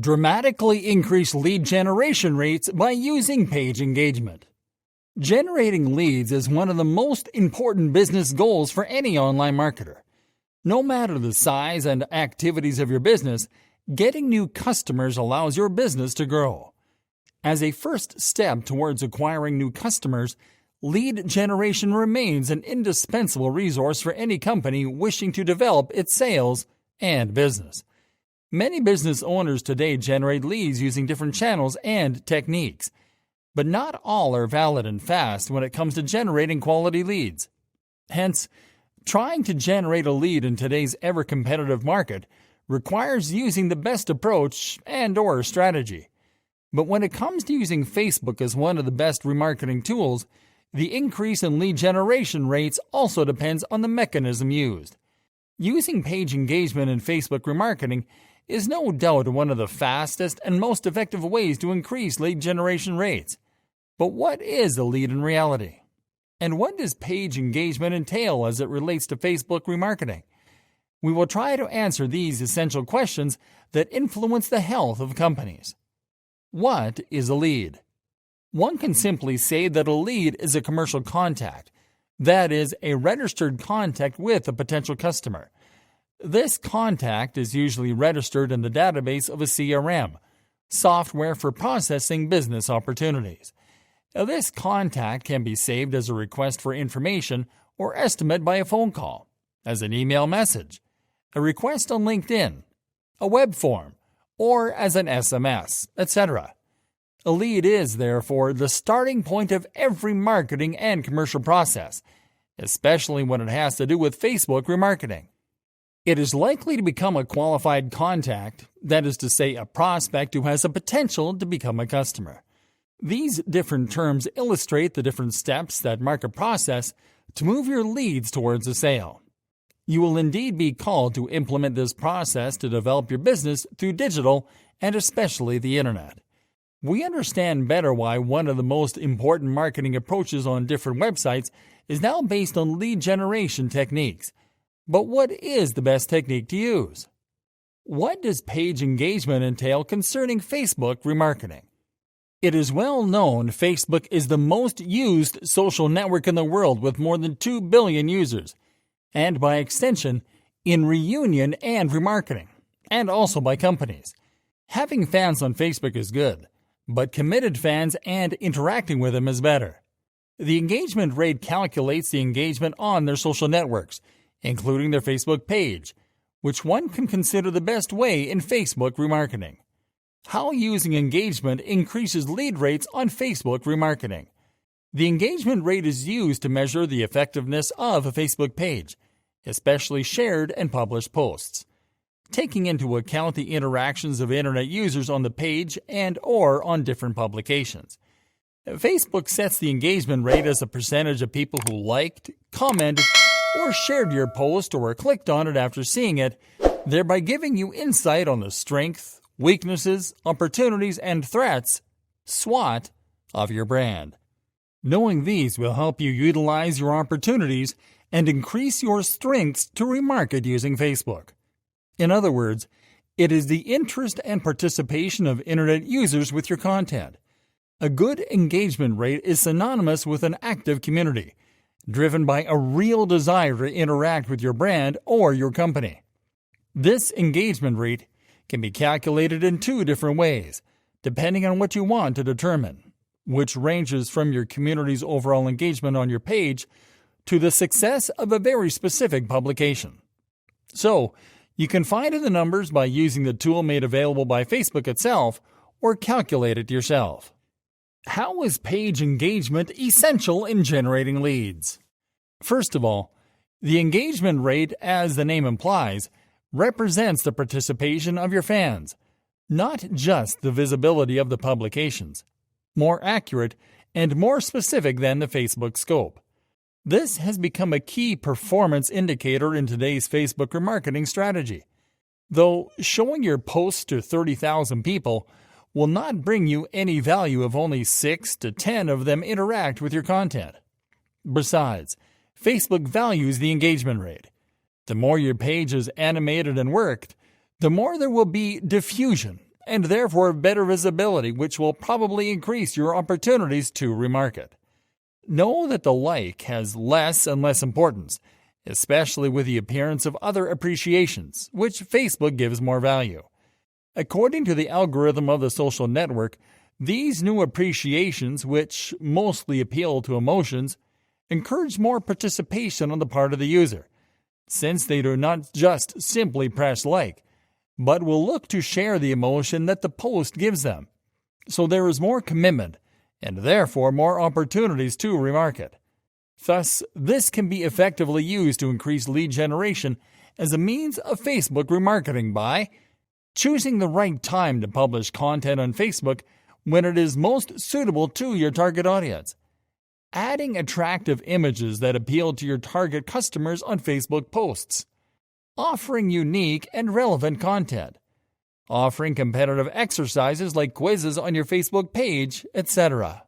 Dramatically increase lead generation rates by using page engagement. Generating leads is one of the most important business goals for any online marketer. No matter the size and activities of your business, getting new customers allows your business to grow. As a first step towards acquiring new customers, lead generation remains an indispensable resource for any company wishing to develop its sales and business. Many business owners today generate leads using different channels and techniques, but not all are valid and fast when it comes to generating quality leads. Hence, trying to generate a lead in today's ever-competitive market requires using the best approach and/or strategy. But when it comes to using Facebook as one of the best remarketing tools, the increase in lead generation rates also depends on the mechanism used. Using page engagement in Facebook remarketing is no doubt one of the fastest and most effective ways to increase lead generation rates. But what is a lead in reality? And what does page engagement entail as it relates to Facebook remarketing? We will try to answer these essential questions that influence the health of companies. What is a lead? One can simply say that a lead is a commercial contact, that is, a registered contact with a potential customer. This contact is usually registered in the database of a CRM, software for processing business opportunities. Now, this contact can be saved as a request for information or estimate by a phone call, as an email message, a request on LinkedIn, a web form, or as an SMS, etc. A lead is, therefore, the starting point of every marketing and commercial process, especially when it has to do with Facebook remarketing. It is likely to become a qualified contact, that is to say, a prospect who has the potential to become a customer. These different terms illustrate the different steps that mark a process to move your leads towards a sale. You will indeed be called to implement this process to develop your business through digital and especially the internet. We understand better why one of the most important marketing approaches on different websites is now based on lead generation techniques. But what is the best technique to use? What does page engagement entail concerning Facebook remarketing? It is well known Facebook is the most used social network in the world with more than 2 billion users, and by extension, in reunion and remarketing, and also by companies. Having fans on Facebook is good, but committed fans and interacting with them is better. The engagement rate calculates the engagement on their social networks, including their Facebook page, which one can consider the best way in Facebook remarketing. How using engagement increases lead rates on Facebook remarketing. The engagement rate is used to measure the effectiveness of a Facebook page, especially shared and published posts, taking into account the interactions of Internet users on the page and/or on different publications. Facebook sets the engagement rate as a percentage of people who liked, commented, or shared your post or clicked on it after seeing it, thereby giving you insight on the strength, weaknesses, opportunities, and threats, SWOT, of your brand. Knowing these will help you utilize your opportunities and increase your strengths to remarket using Facebook. In other words, it is the interest and participation of Internet users with your content. A good engagement rate is synonymous with an active community, driven by a real desire to interact with your brand or your company. This engagement rate can be calculated in 2 different ways, depending on what you want to determine, which ranges from your community's overall engagement on your page to the success of a very specific publication. So, you can find the numbers by using the tool made available by Facebook itself or calculate it yourself. How is page engagement essential in generating leads? First of all, the engagement rate, as the name implies, represents the participation of your fans, not just the visibility of the publications. More accurate and more specific than the Facebook scope. This has become a key performance indicator in today's Facebook remarketing strategy. Though showing your posts to 30,000 people will not bring you any value if only 6 to 10 of them interact with your content. Besides, Facebook values the engagement rate. The more your page is animated and worked, the more there will be diffusion, and therefore better visibility, which will probably increase your opportunities to remarket. Know that the like has less and less importance, especially with the appearance of other appreciations, which Facebook gives more value. According to the algorithm of the social network, these new appreciations, which mostly appeal to emotions, encourage more participation on the part of the user, since they do not just simply press like, but will look to share the emotion that the post gives them. So there is more commitment, and therefore more opportunities to remarket. Thus, this can be effectively used to increase lead generation as a means of Facebook remarketing by choosing the right time to publish content on Facebook when it is most suitable to your target audience, adding attractive images that appeal to your target customers on Facebook posts, offering unique and relevant content, offering competitive exercises like quizzes on your Facebook page, etc.